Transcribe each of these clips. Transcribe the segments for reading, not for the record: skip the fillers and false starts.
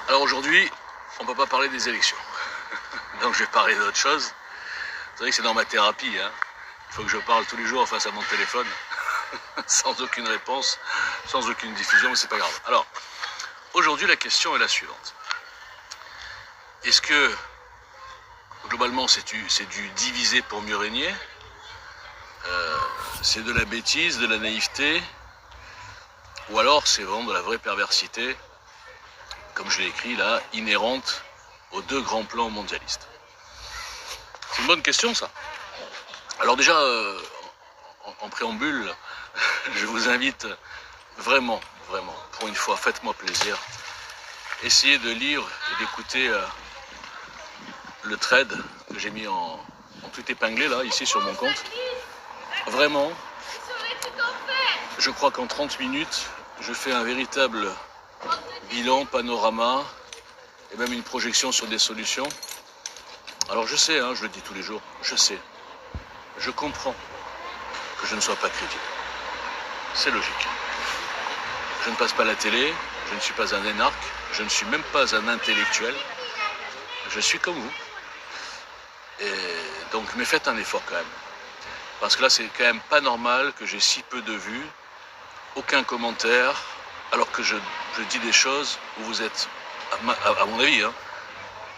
Alors aujourd'hui, on ne peut pas parler des élections. Donc je vais parler d'autre chose. Vous savez que c'est dans ma thérapie. Hein. Il faut que je parle tous les jours face à mon téléphone, sans aucune réponse, sans aucune diffusion, mais c'est pas grave. Alors, aujourd'hui, la question est la suivante. Est-ce que, globalement, c'est du diviser pour mieux régner, c'est de la bêtise, de la naïveté, ou alors c'est vraiment de la vraie perversité, comme je l'ai écrit là, inhérente aux deux grands plans mondialistes? C'est une bonne question, ça. Alors déjà, en préambule, je vous invite vraiment, pour une fois, faites-moi plaisir, essayez de lire et d'écouter le thread que j'ai mis en tout épinglé là, ici sur mon compte. Vraiment, je crois qu'en 30 minutes, je fais un véritable bilan, panorama, et même une projection sur des solutions. Alors je sais, hein, je le dis tous les jours, je sais, je comprends que je ne sois pas crédible. C'est logique. Je ne passe pas la télé, je ne suis pas un énarque, je ne suis même pas un intellectuel. Je suis comme vous. Et donc, mais faites un effort quand même. Parce que là, c'est quand même pas normal que j'ai si peu de vues, aucun commentaire, alors que je dis des choses où vous êtes, à mon avis, hein,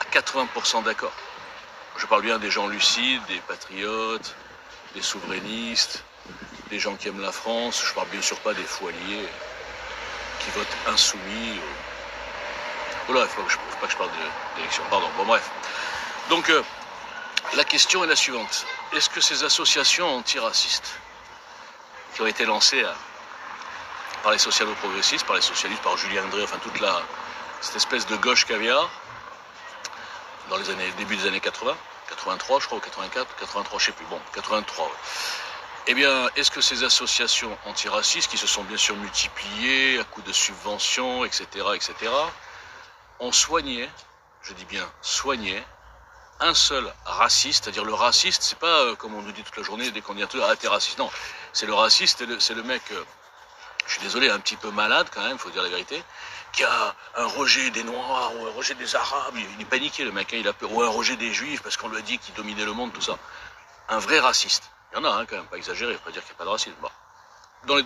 à 80% d'accord. Je parle bien des gens lucides, des patriotes, des souverainistes, des gens qui aiment la France. Je parle bien sûr pas des fous alliés qui votent insoumis. Voilà, il faut pas que je parle d'élection. Pardon, bon bref. Donc, la question est la suivante. Est-ce que ces associations antiracistes qui ont été lancées par les socialo-progressistes, par les socialistes, par Julien André, enfin toute cette espèce de gauche caviar, dans les début des années 80, 83 je crois, ou 84, 83 je sais plus, bon, 83, ouais. Eh bien, est-ce que ces associations antiracistes, qui se sont bien sûr multipliées à coups de subventions, etc., ont soigné, je dis bien soigné, un seul raciste, c'est-à-dire le raciste, c'est pas comme on nous dit toute la journée dès qu'on dit un truc, ah t'es raciste, non, c'est le raciste, c'est le mec, je suis désolé, un petit peu malade quand même, faut dire la vérité, qui a un rejet des Noirs ou un rejet des Arabes, il est paniqué le mec, hein, il a peur, ou un rejet des Juifs parce qu'on lui a dit qu'ils dominaient le monde, tout ça. Un vrai raciste. Il y en a quand même, pas exagéré, faut pas dire qu'il n'y a pas de racisme. Bon.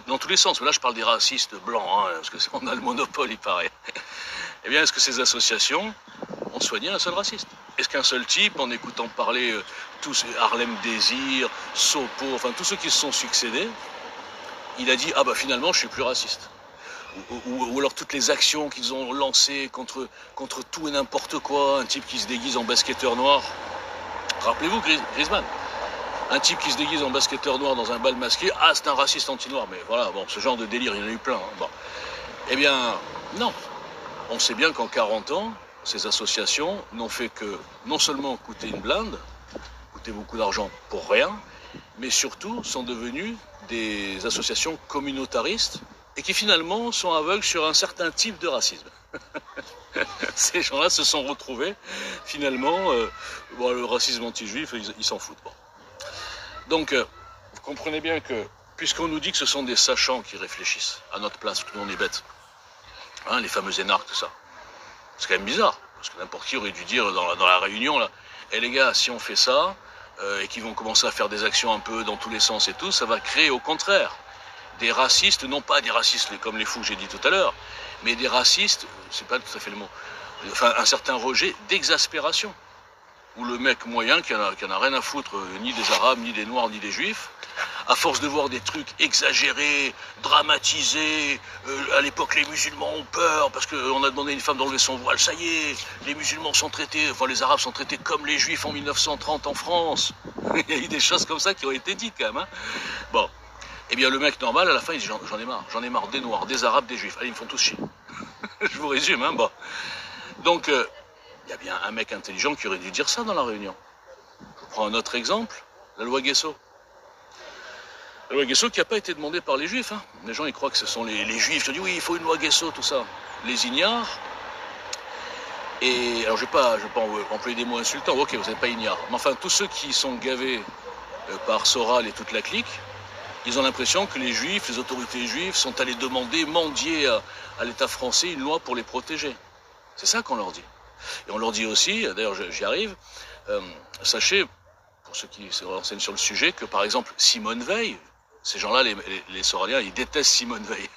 Dans tous les sens, mais là je parle des racistes blancs, hein, parce qu'on a le monopole, il paraît. Eh bien, est-ce que ces associations ont soigné un seul raciste? Est-ce qu'un seul type, en écoutant parler tous Harlem Désir, Sopo, enfin tous ceux qui se sont succédés, il a dit ah bah finalement je suis plus raciste? Ou alors toutes les actions qu'ils ont lancées contre tout et n'importe quoi, un type qui se déguise en basketteur noir, rappelez-vous Griezmann, un type qui se déguise en basketteur noir dans un bal masqué, ah c'est un raciste anti-noir, mais voilà, bon, ce genre de délire, il y en a eu plein. Hein, bon. Eh bien, non. On sait bien qu'en 40 ans, ces associations n'ont fait que non seulement coûter une blinde, coûter beaucoup d'argent pour rien, mais surtout sont devenues des associations communautaristes et qui finalement sont aveugles sur un certain type de racisme. Ces gens-là se sont retrouvés finalement, bon, le racisme anti-juif, ils s'en foutent. Bon. Donc, vous comprenez bien que, puisqu'on nous dit que ce sont des sachants qui réfléchissent à notre place, tout le monde est bête, hein, les fameux énarques, tout ça, c'est quand même bizarre, parce que n'importe qui aurait dû dire dans la réunion, là, eh les gars, si on fait ça, et qu'ils vont commencer à faire des actions un peu dans tous les sens et tout, ça va créer au contraire des racistes, non pas des racistes comme les fous que j'ai dit tout à l'heure, mais des racistes, c'est pas tout à fait le mot, enfin un certain rejet d'exaspération. Où le mec moyen qui en a rien à foutre ni des Arabes, ni des Noirs, ni des Juifs, à force de voir des trucs exagérés, dramatisés, à l'époque les musulmans ont peur parce qu'on a demandé à une femme d'enlever son voile, ça y est, les musulmans sont traités, enfin les Arabes sont traités comme les Juifs en 1930 en France. Il y a eu des choses comme ça qui ont été dites quand même. Hein. Bon, eh bien le mec normal à la fin il dit j'en ai marre des Noirs, des Arabes, des Juifs, allez ils me font tous chier. Je vous résume, hein, bon. Donc, il y a bien un mec intelligent qui aurait dû dire ça dans la réunion. Je prends un autre exemple, la loi Guesso. La loi Guesso qui n'a pas été demandée par les Juifs. Hein. Les gens ils croient que ce sont les Juifs qui ont dit oui, il faut une loi Guesso, tout ça. Les ignares. Et alors je vais pas employer des mots insultants, ok, vous n'êtes pas ignares. Mais enfin, tous ceux qui sont gavés par Soral et toute la clique, ils ont l'impression que les Juifs, les autorités juives sont allés mendier à l'État français une loi pour les protéger. C'est ça qu'on leur dit. Et on leur dit aussi, d'ailleurs j'y arrive, sachez, pour ceux qui se renseignent sur le sujet, que par exemple Simone Veil, ces gens-là, les Soraliens, ils détestent Simone Veil.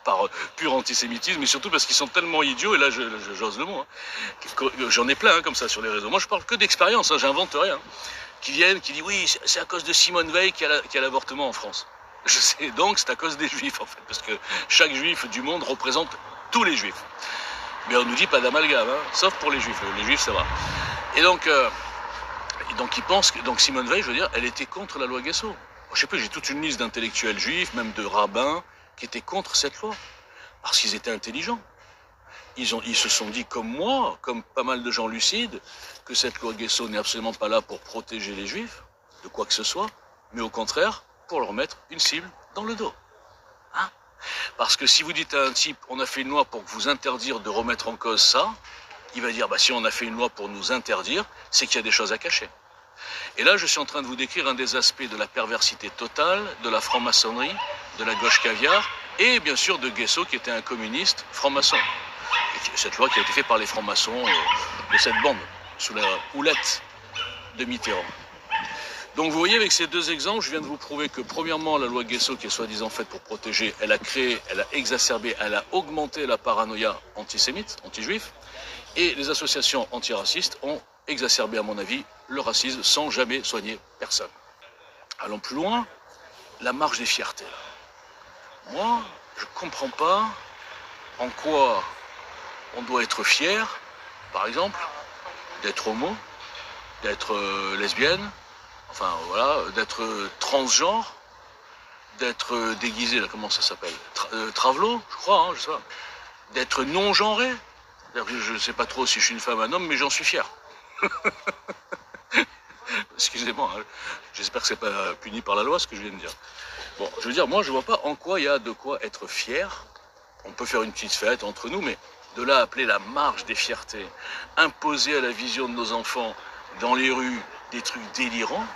Par pur antisémitisme, mais surtout parce qu'ils sont tellement idiots, et là j'ose le mot, hein, j'en ai plein hein, comme ça sur les réseaux. Moi je parle que d'expérience, hein, j'invente rien. Qui viennent, qui disent oui, c'est à cause de Simone Veil qu'il y a l'avortement en France. Je sais donc, c'est à cause des juifs en fait, parce que chaque juif du monde représente tous les juifs. Mais on nous dit pas d'amalgame, hein, sauf pour les juifs ça va. Et donc ils pensent que donc Simone Veil, je veux dire, elle était contre la loi Guesso. Je sais pas, j'ai toute une liste d'intellectuels juifs, même de rabbins, qui étaient contre cette loi, parce qu'ils étaient intelligents. Ils se sont dit, comme moi, comme pas mal de gens lucides, que cette loi Guesso n'est absolument pas là pour protéger les juifs, de quoi que ce soit, mais au contraire, pour leur mettre une cible dans le dos. Hein? Parce que si vous dites à un type, on a fait une loi pour vous interdire de remettre en cause ça, il va dire, bah si on a fait une loi pour nous interdire, c'est qu'il y a des choses à cacher. Et là, je suis en train de vous décrire un des aspects de la perversité totale, de la franc-maçonnerie, de la gauche caviar, et bien sûr de Guesso, qui était un communiste franc-maçon. Cette loi qui a été faite par les francs-maçons de cette bande, sous la houlette de Mitterrand. Donc vous voyez, avec ces deux exemples, je viens de vous prouver que premièrement, la loi Guesso, qui est soi-disant faite pour protéger, elle a créé, elle a exacerbé, elle a augmenté la paranoïa antisémite, anti-juif, et les associations antiracistes ont exacerbé, à mon avis, le racisme sans jamais soigner personne. Allons plus loin, la marche des fiertés. Moi, je ne comprends pas en quoi on doit être fier, par exemple, d'être homo, d'être lesbienne, enfin voilà, d'être transgenre, d'être déguisé, là, comment ça s'appelle, travelo, je crois, hein, je sais pas, d'être non-genré. Je ne sais pas trop si je suis une femme ou un homme, mais j'en suis fier. Excusez-moi, hein, j'espère que c'est pas puni par la loi ce que je viens de dire. Bon, je veux dire, moi je vois pas en quoi il y a de quoi être fier. On peut faire une petite fête entre nous, mais de là à appeler la marche des fiertés, imposer à la vision de nos enfants dans les rues des trucs délirants.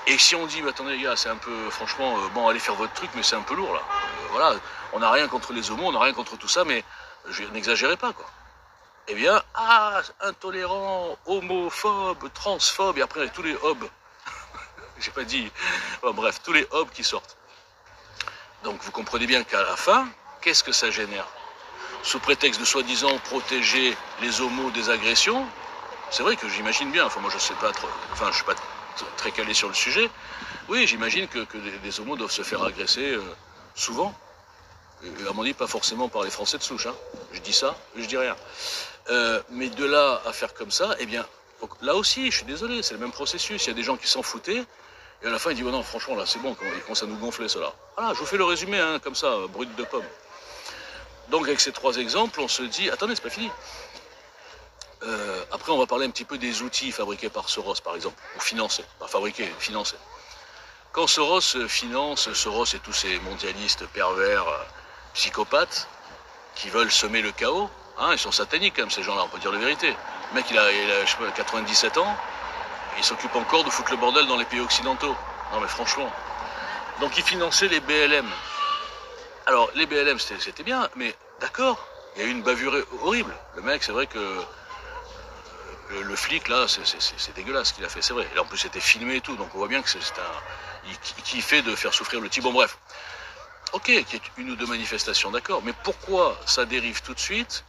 Et si on dit, bah, attendez les gars, c'est un peu, franchement, bon, allez faire votre truc, mais c'est un peu lourd là. Voilà, on n'a rien contre les homos, on n'a rien contre tout ça, mais n'exagérez pas quoi. Eh bien, intolérant, homophobe, transphobe, et après tous les hobs. J'ai pas dit, bon, bref, tous les hobs qui sortent. Donc vous comprenez bien qu'à la fin, qu'est-ce que ça génère? Sous prétexte de soi-disant protéger les homos des agressions, c'est vrai que j'imagine bien, enfin moi je sais pas trop, enfin je suis pas très calé sur le sujet, oui j'imagine que des homos doivent se faire agresser souvent, et à mon avis pas forcément par les Français de souche, hein. Je dis ça, je dis rien. Mais de là à faire comme ça, eh bien, là aussi, je suis désolé, c'est le même processus, il y a des gens qui s'en foutaient, et à la fin ils disent, oh non franchement là c'est bon, ils commencent à nous gonfler cela. Voilà, je vous fais le résumé, hein, comme ça, brut de pomme. Donc avec ces trois exemples, on se dit, attendez, c'est pas fini. Après, on va parler un petit peu des outils fabriqués par Soros, par exemple, ou financés, pas fabriqués, financés. Quand Soros finance, Soros et tous ces mondialistes pervers, psychopathes, qui veulent semer le chaos, hein, ils sont sataniques quand même, ces gens-là, on peut dire la vérité. Le mec, il a je sais pas, 97 ans, il s'occupe encore de foutre le bordel dans les pays occidentaux. Non mais franchement. Donc il finançait les BLM. Alors, les BLM, c'était bien, mais d'accord, il y a eu une bavure horrible. Le mec, c'est vrai que le flic, là, c'est dégueulasse ce qu'il a fait, c'est vrai. Et en plus, c'était filmé et tout, donc on voit bien que c'est il kiffait de faire souffrir le type. Bon, bref. Ok, qu'il y ait une ou deux manifestations, d'accord, mais pourquoi ça dérive tout de suite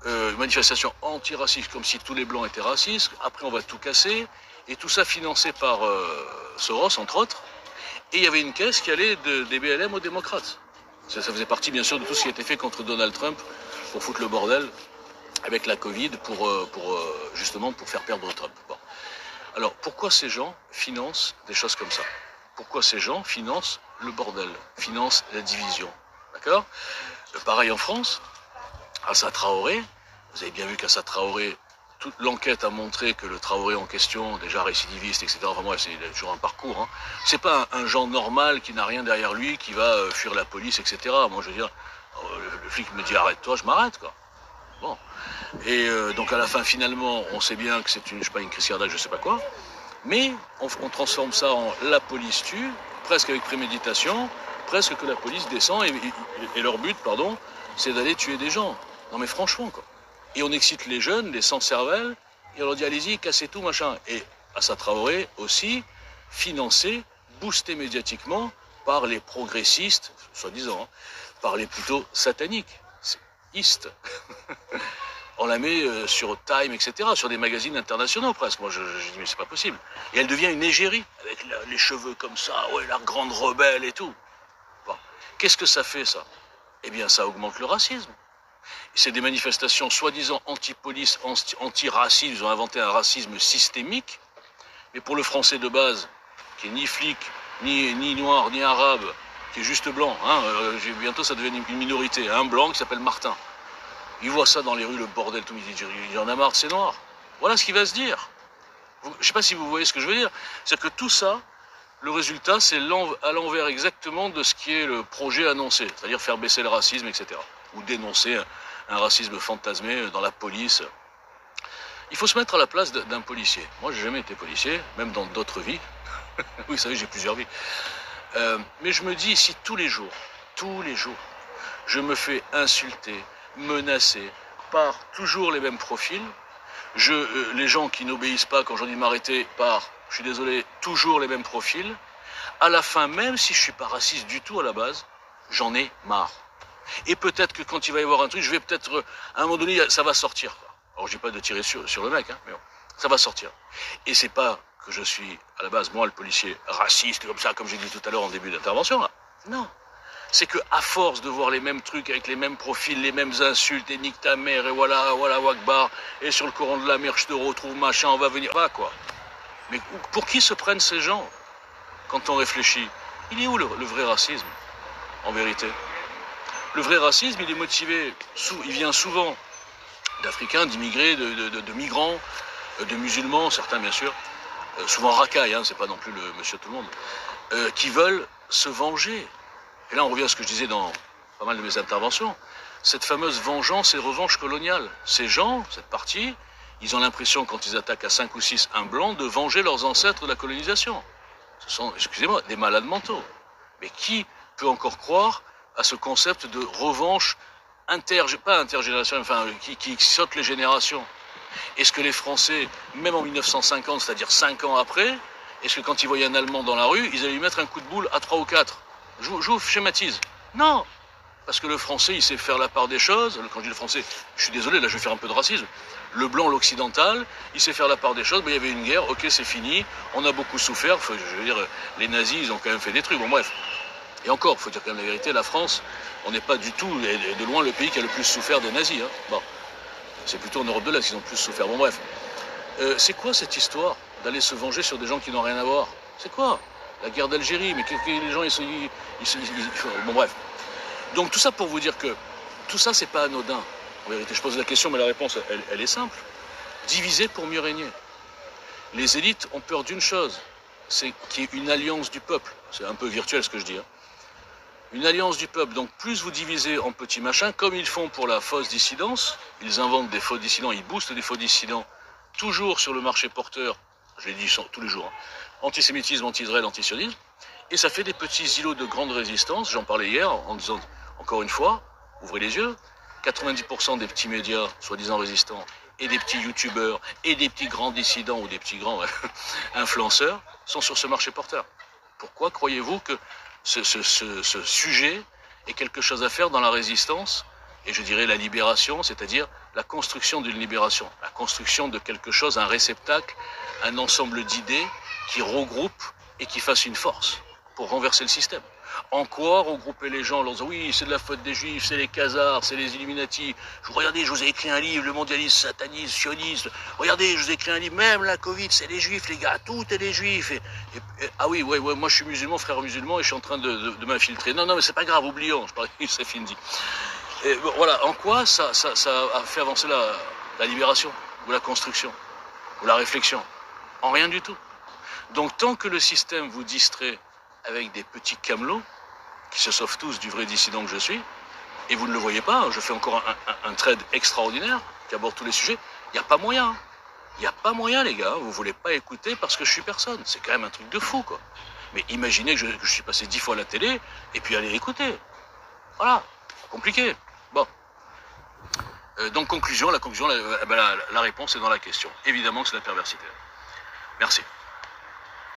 une manifestation antiraciste, comme si tous les blancs étaient racistes, après on va tout casser, et tout ça financé par Soros, entre autres, et il y avait une caisse qui allait des BLM aux démocrates. Ça faisait partie, bien sûr, de tout ce qui a été fait contre Donald Trump pour foutre le bordel avec la Covid, justement pour faire perdre Trump. Bon. Alors, pourquoi ces gens financent des choses comme ça? Pourquoi ces gens financent le bordel, financent la division? D'accord? Pareil en France, Assa Traoré, vous avez bien vu qu'Assa Traoré, toute l'enquête a montré que le Traoré en question, déjà récidiviste, etc., enfin moi, c'est toujours un parcours, hein. C'est pas un genre normal qui n'a rien derrière lui, qui va fuir la police, etc. Moi, je veux dire, le flic me dit arrête-toi, je m'arrête, quoi. Bon. Et donc à la fin, finalement, on sait bien que c'est une, je sais pas, une crise cardiaque, je sais pas quoi, mais on transforme ça en la police tue, presque avec préméditation, presque que la police descend, et leur but, pardon, c'est d'aller tuer des gens. Non mais franchement, quoi. Et on excite les jeunes, les sans-cervelles, et on leur dit allez-y, cassez tout, machin. Et Assa Traoré aussi, financé, boosté médiatiquement par les progressistes, soi-disant, hein, par les plutôt sataniques, istes. On la met sur Time, etc., sur des magazines internationaux presque. Moi, je dis, mais c'est pas possible. Et elle devient une égérie, avec les cheveux comme ça, ouais, la grande rebelle et tout. Bon. Qu'est-ce que ça fait, ça? Eh bien, ça augmente le racisme. C'est des manifestations soi-disant anti-police, anti-racisme. Ils ont inventé un racisme systémique. Mais pour le français de base, qui est ni flic, ni noir, ni arabe, qui est juste blanc, hein, bientôt ça devient une minorité, un blanc qui s'appelle Martin. Il voit ça dans les rues, le bordel, tout midi. Il en a marre de ces noirs. Voilà ce qu'il va se dire. Je ne sais pas si vous voyez ce que je veux dire. C'est-à-dire que tout ça, le résultat, c'est à l'envers exactement de ce qui est le projet annoncé. C'est-à-dire faire baisser le racisme, etc. Ou dénoncer un racisme fantasmé dans la police. Il faut se mettre à la place d'un policier. Moi, j'ai jamais été policier, même dans d'autres vies. Oui, vous savez, j'ai plusieurs vies. Mais je me dis, si tous les jours, je me fais insulter, menacé par toujours les mêmes profils. Les gens qui n'obéissent pas quand j'en dis m'arrêter par, je suis désolé, toujours les mêmes profils. À la fin, même si je suis pas raciste du tout à la base, j'en ai marre. Et peut-être que quand il va y avoir un truc, je vais peut-être, à un moment donné, ça va sortir. Quoi. Alors je dis pas de tirer sur le mec, hein, mais bon, ça va sortir. Et c'est pas que je suis, à la base, moi, le policier raciste, comme ça, comme j'ai dit tout à l'heure en début d'intervention, là. Non. C'est que à force de voir les mêmes trucs avec les mêmes profils, les mêmes insultes, et nique ta mère, et voilà, Wakbar, et sur le courant de la mer, je te retrouve, machin, on va venir. Va, quoi. Mais pour qui se prennent ces gens quand on réfléchit? Il est où le vrai racisme, en vérité? Le vrai racisme, il est motivé, il vient souvent d'Africains, d'immigrés, de migrants, de musulmans, certains bien sûr, souvent racailles, hein, c'est pas non plus le monsieur tout le monde, qui veulent se venger. Et là, on revient à ce que je disais dans pas mal de mes interventions. Cette fameuse vengeance et revanche coloniale. Ces gens, cette partie, ils ont l'impression, quand ils attaquent à 5 ou 6 un blanc, de venger leurs ancêtres de la colonisation. Ce sont, excusez-moi, des malades mentaux. Mais qui peut encore croire à ce concept de revanche pas intergénérationnelle, enfin, qui saute les générations? Est-ce que les Français, même en 1950, c'est-à-dire 5 ans après, est-ce que quand ils voyaient un Allemand dans la rue, ils allaient lui mettre un coup de boule à 3 ou 4? Je vous schématise. Non. Parce que le français, il sait faire la part des choses. Quand je dis le français, je suis désolé, là je vais faire un peu de racisme. Le blanc, l'occidental, il sait faire la part des choses. Mais il y avait une guerre, ok, c'est fini. On a beaucoup souffert. Enfin, je veux dire, les nazis, ils ont quand même fait des trucs. Bon, bref. Et encore, il faut dire quand même la vérité, la France, on n'est pas du tout, de loin, le pays qui a le plus souffert des nazis. Hein. Bon. C'est plutôt en Europe de l'Est qu'ils ont plus souffert. Bon, bref. C'est quoi cette histoire d'aller se venger sur des gens qui n'ont rien à voir? C'est quoi? La guerre d'Algérie, mais les gens, bon, bref. Donc, tout ça pour vous dire que tout ça, c'est pas anodin. En vérité, je pose la question, mais la réponse, elle est simple. Diviser pour mieux régner. Les élites ont peur d'une chose, c'est qu'il y ait une alliance du peuple. C'est un peu virtuel ce que je dis. Hein. Une alliance du peuple. Donc, plus vous divisez en petits machins, comme ils font pour la fausse dissidence, ils inventent des faux dissidents, ils boostent des faux dissidents, toujours sur le marché porteur, je l'ai dit tous les jours, hein. Antisémitisme, anti-Israël, anti-sionisme, et ça fait des petits îlots de grande résistance. J'en parlais hier en disant, encore une fois, ouvrez les yeux, 90% des petits médias, soi-disant résistants, et des petits youtubeurs, et des petits grands dissidents, ou des petits grands influenceurs, sont sur ce marché porteur. Pourquoi croyez-vous que ce sujet ait quelque chose à faire dans la résistance, et je dirais la libération, c'est-à-dire la construction d'une libération, la construction de quelque chose, un réceptacle, un ensemble d'idées qui regroupe et qui fasse une force pour renverser le système. En quoi regrouper les gens en leur disant oui, c'est de la faute des juifs, c'est les Khazars, c'est les Illuminati. Regardez, je vous ai écrit un livre, le mondialisme, satanisme, sionisme. Regardez, je vous ai écrit un livre, même la Covid, c'est les juifs, les gars, tout est les juifs. Ah oui, ouais, moi je suis musulman, frère musulman, et je suis en train de m'infiltrer. Non, mais c'est pas grave, oublions, je parle de c'est fini. Et voilà, en quoi ça a fait avancer la libération, ou la construction, ou la réflexion? En rien du tout. Donc tant que le système vous distrait avec des petits camelots, qui se sauvent tous du vrai dissident que je suis, et vous ne le voyez pas, je fais encore un trade extraordinaire, qui aborde tous les sujets, il n'y a pas moyen. Il n'y a pas moyen, les gars, vous ne voulez pas écouter parce que je suis personne. C'est quand même un truc de fou, quoi. Mais imaginez que je suis passé 10 fois à la télé, et puis allez écouter. Voilà, compliqué. Bon. Donc conclusion, la réponse est dans la question. Évidemment que c'est la perversité. Merci.